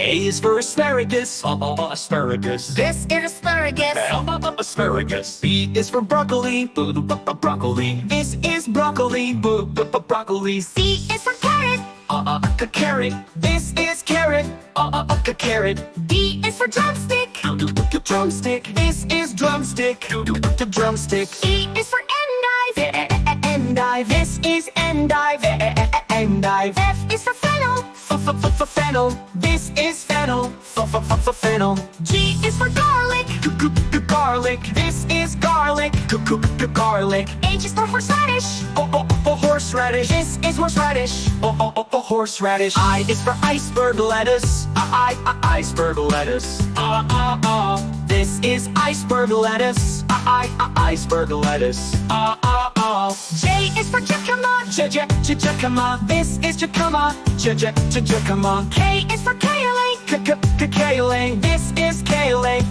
A is for asparagus, asparagus. This is asparagus. Asparagus. B is for broccoli, broccoli. This is broccoli, broccoli. C is for carrot. Carrot. This is carrot, carrot. D is for drumstick. Drumstick. This is drumstick, drumstick. E is for endive. Endive. This is endive, endive. F is for fennel. Fennel. This is fennel, fennel. G is for garlic. Garlic. This is garlic, garlic. H is for horseradish. Horseradish. This is horseradish, horseradish. I is for iceberg lettuce, iceberg lettuce. This is iceberg lettuce, iceberg lettuce. J is for jicama. Jicama. This is jicama, jicama. K is for kale. Kale. This is kale,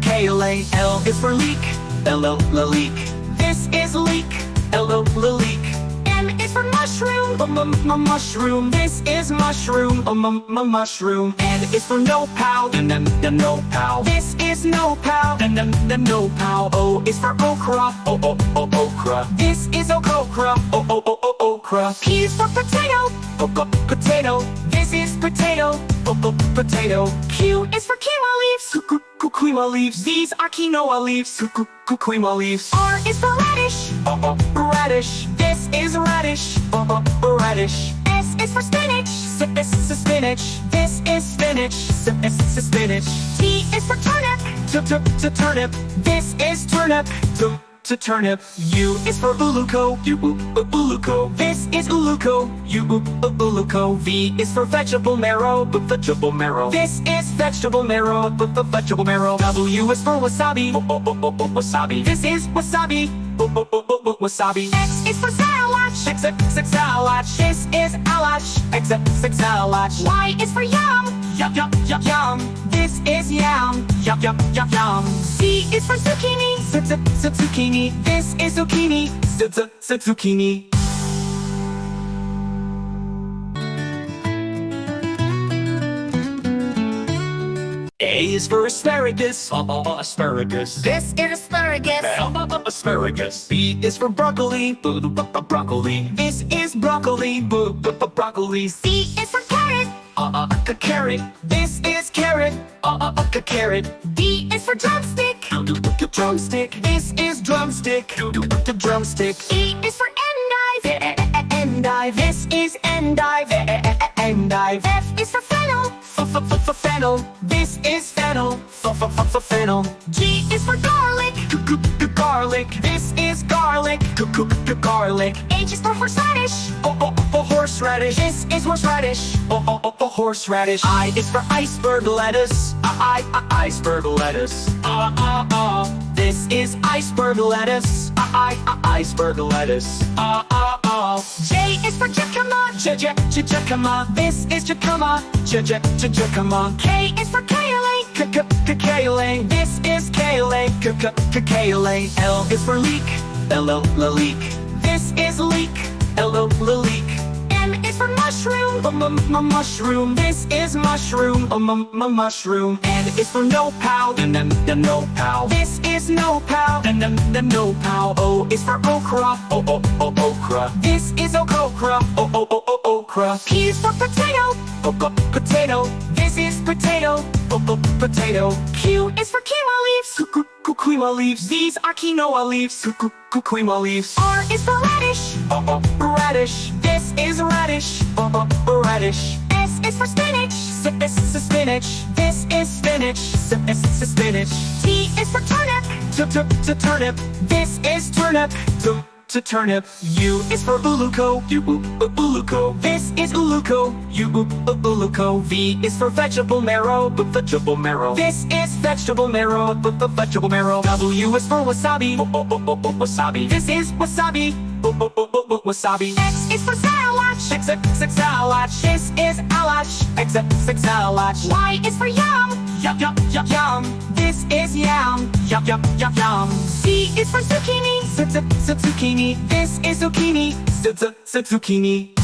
kale. L is for leek, leek. This is leek, leek. M is for mushroom. Mushroom. This is mushroom, mushroom. N is for no-pow, no-pow. This is no-pow, no-pow. O is for okra, okra. This is okra, okra. P is for potato. Potato. This is potato, potato. Q is for quinoa leaves. Quinoa leaves. These are quinoa leaves, quinoa leaves. R is for radish. Radish. This is radish, radish. S is for spinach. Spinach. This is spinach, spinach. T is for turnip. Turnip. This is turnip, turnip. U is for uluco, uluco. This is uluco, uluco. V is for vegetable marrow, vegetable marrow. This is vegetable marrow, vegetable marrow. W is for wasabi, wasabi. This is wasabi, wasabi. X is for salach. Salach. This is alach, salach. Y is for yam. Yum. This is yum, yum. Z is for zucchini. Zucchini. This is zucchini, zucchini. A is for asparagus, asparagus. This is asparagus. Asparagus. B is for broccoli, broccoli. This is broccoli, broccoli. C is for carrot. Carrot. This is carrot, carrot. D is for drumstick. Drumstick. This is drumstick, drumstick. E is for endive. Endive. This is endive, endive. F is for fennel. Fennel. This is fennel, fennel. G is for garlic. Garlic. This is garlic, garlic. H is for horseradish. Horseradish. This is horseradish, horseradish. I is for iceberg lettuce, iceberg lettuce. This is iceberg lettuce, iceberg lettuce. J is for jicama. Jicama. This is jicama, jicama. K is for kale. Kale. This is kale, kale. L is for leek, leek. This is leek, leek. M is for mushroom. Mushroom. This is mushroom, mushroom. N is for no-pow, no-pow. This is no-pow, no-pow. O is for okra, okra. This is okra, okra. P is for potato. Potato. This is potato, potato. Q is for quinoa leaves. Quinoa leaves. These are quinoa leaves, quinoa leaves. R is for radish. Radish. This is radish, radish. S is for spinach. Spinach. This is spinach, spinach. T is for turnip. Turnip. This is turnip, turnip. U is for uluco, uluco. This is uluco, uluco. V is for vegetable marrow, vegetable marrow. This is vegetable marrow, vegetable marrow. W is for wasabi, wasabi. This is wasabi, wasabi. X is for salach. Salach. This is alach, salach. Y is for yam. Yum. This is yum, yum. Z is for zucchini. Zucchini. This is zucchini, zucchini.